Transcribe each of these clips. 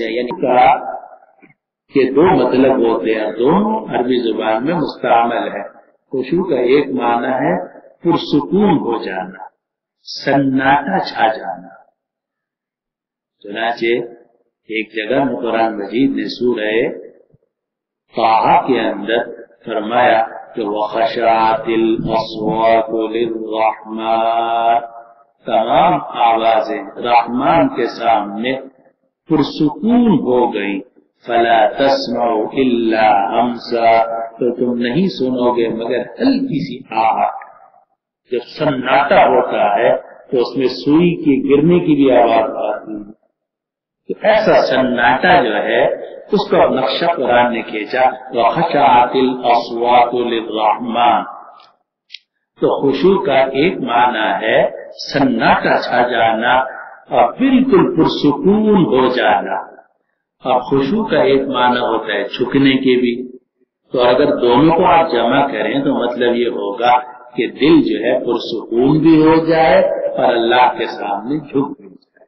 یعنی کہا کہ دو مطلب ہوتے ہیں، دونوں عربی زبان میں مستعمل ہے۔ خشوع کا ایک معنی ہے پرسکون ہو جانا، سناٹا چھا جانا۔ چنانچہ ایک جگہ میں قرآن مجید نے سورہ طٰہٰ کے اندر فرمایا کہ وَخَشَعَتِ الْأَصْوَاتُ لِلرَّحْمَٰنِ، تمام آوازیں رحمان کے سامنے پرسکون ہو گئی۔ فَلَا تَسْمَعُ إِلَّا ہَمْسًا، تو تم نہیں سنو گے مگر ہلکی سی آہٹ۔ جب سناٹا ہوتا ہے تو اس میں سوئی کی گرنے کی بھی آواز آتی ہے، تو ایسا سناٹا جو ہے اس کا نقشہ قرآن نے کھینچا وَخَشَعَتِ الْأَصْوَاتُ لِلرَّحْمَٰنِ۔ تو خشوع کا ایک معنی ہے سناٹا چھا جانا اور بالکل پرسکون ہو جانا، اور خشوع کا ایک معنی ہوتا ہے جھکنے کے بھی۔ تو اگر دونوں کو آپ جمع کریں تو مطلب یہ ہوگا کہ دل جو ہے پرسکون بھی ہو جائے اور اللہ کے سامنے جھک بھی جائے۔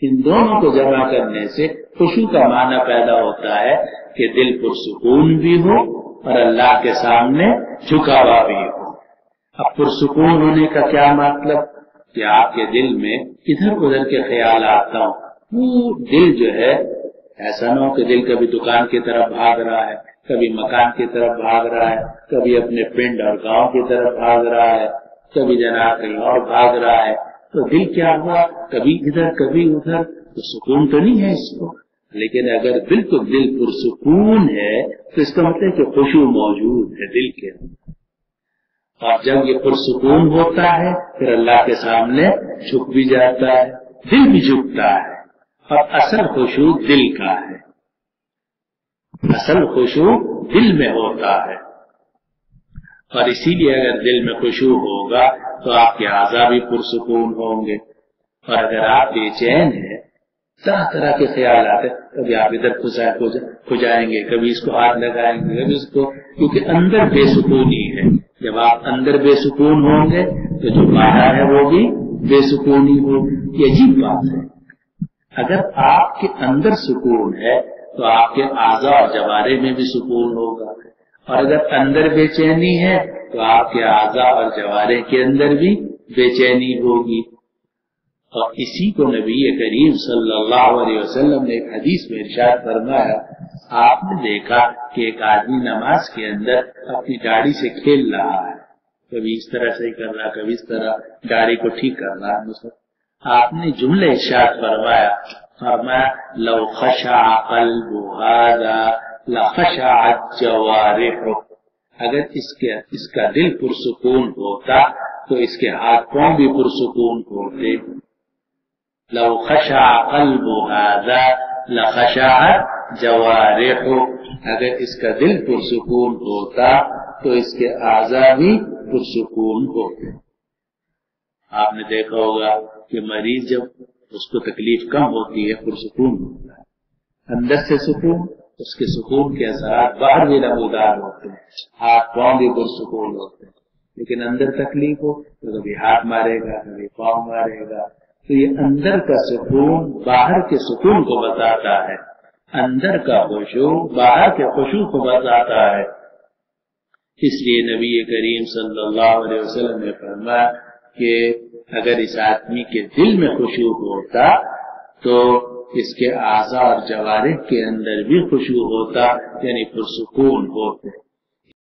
ان دونوں کو جمع کرنے سے خشوع کا معنی پیدا ہوتا ہے کہ دل پرسکون بھی ہو اور اللہ کے سامنے جھکا ہوا بھی ہو۔ اب پرسکون ہونے کا کیا مطلب؟ کہ آپ کے دل میں ادھر ادھر کے خیالات نہ ہوں۔ وہ دل جو ہے ایسا نہ ہو کہ دل کبھی دکان کی طرف بھاگ رہا ہے، کبھی مکان کی طرف بھاگ رہا ہے، کبھی اپنے پنڈ اور گاؤں کی طرف بھاگ رہا ہے، کبھی جناب کہیں اور بھاگ رہا ہے۔ تو دل کیا ہوا؟ کبھی ادھر کبھی ادھر، تو سکون تو نہیں ہے اس کو۔ لیکن اگر بالکل دل پرسکون ہے تو اس کا مطلب کہ خشوع موجود ہے دل کے اندر، اور جب یہ پرسکون ہوتا ہے پھر اللہ کے سامنے جھک بھی جاتا ہے، دل بھی جھکتا ہے۔ اور اصل خشوع دل کا ہے، اصل خشوع دل میں ہوتا ہے، اور اسی لیے اگر دل میں خشوع ہوگا تو آپ کے اعضاء بھی پرسکون ہوں گے۔ اور اگر آپ بے چین ہیں، طرح طرح کے خیالات ہیں، کبھی آپ ادھر کھجائیں گے، کبھی اس کو ہاتھ لگائیں گے، کبھی اس کو، کیونکہ اندر بے سکونی ہے۔ جب آپ اندر بے سکون ہوں گے تو جو باہر ہے وہ بھی بے سکونی ہوگی۔ یہ عجیب بات ہے، اگر آپ کے اندر سکون ہے تو آپ کے اعضاء اور جوارح میں بھی سکون ہوگا، اور اگر اندر بے چینی ہے تو آپ کے اعضاء اور جوارح کے اندر بھی بے چینی ہوگی۔ اور اسی کو نبی کریم صلی اللہ علیہ وسلم نے ایک حدیث میں ارشاد فرمایا، آپ نے دیکھا کہ ایک آدمی نماز کے اندر اپنی داڑھی سے کھیل رہا ہے، کبھی اس طرح سے کر رہا، کبھی اس طرح داڑھی کو ٹھیک کر رہا ہے۔ آپ نے جملہ ارشاد فرمایا لو خشع قلب هذا لخشعت جوارحه، اگر اس کا دل پرسکون ہوتا تو اس کے ہاتھ پاؤں بھی پرسکون ہوتے۔ لو خشع قلب هذا لخشعت جوارحه، اگر اس کا دل پرسکون ہوتا تو اس کے اعضاء بھی پرسکون ہوتے۔ آپ نے دیکھا ہوگا کہ مریض جب اس کو تکلیف کم ہوتی ہے پرسکون ہوتا ہے، اندر سے سکون، اس کے سکون کے اثرات باہر بھی نمودار ہوتے ہیں، ہاتھ پاؤں بھی پرسکون ہوتے ہیں۔ لیکن اندر تکلیف ہو تو کبھی ہاتھ مارے گا، کبھی پاؤں مارے گا۔ تو یہ اندر کا سکون باہر کے سکون کو بتاتا ہے، اندر کا خشوع باہر کے خشوع کو بتاتا ہے۔ اس لیے نبی کریم صلی اللہ علیہ وسلم نے فرمایا کہ اگر اس آدمی کے دل میں خشوع ہوتا تو اس کے اعضاء اور جوارح کے اندر بھی خشوع ہوتا، یعنی پرسکون ہوتے۔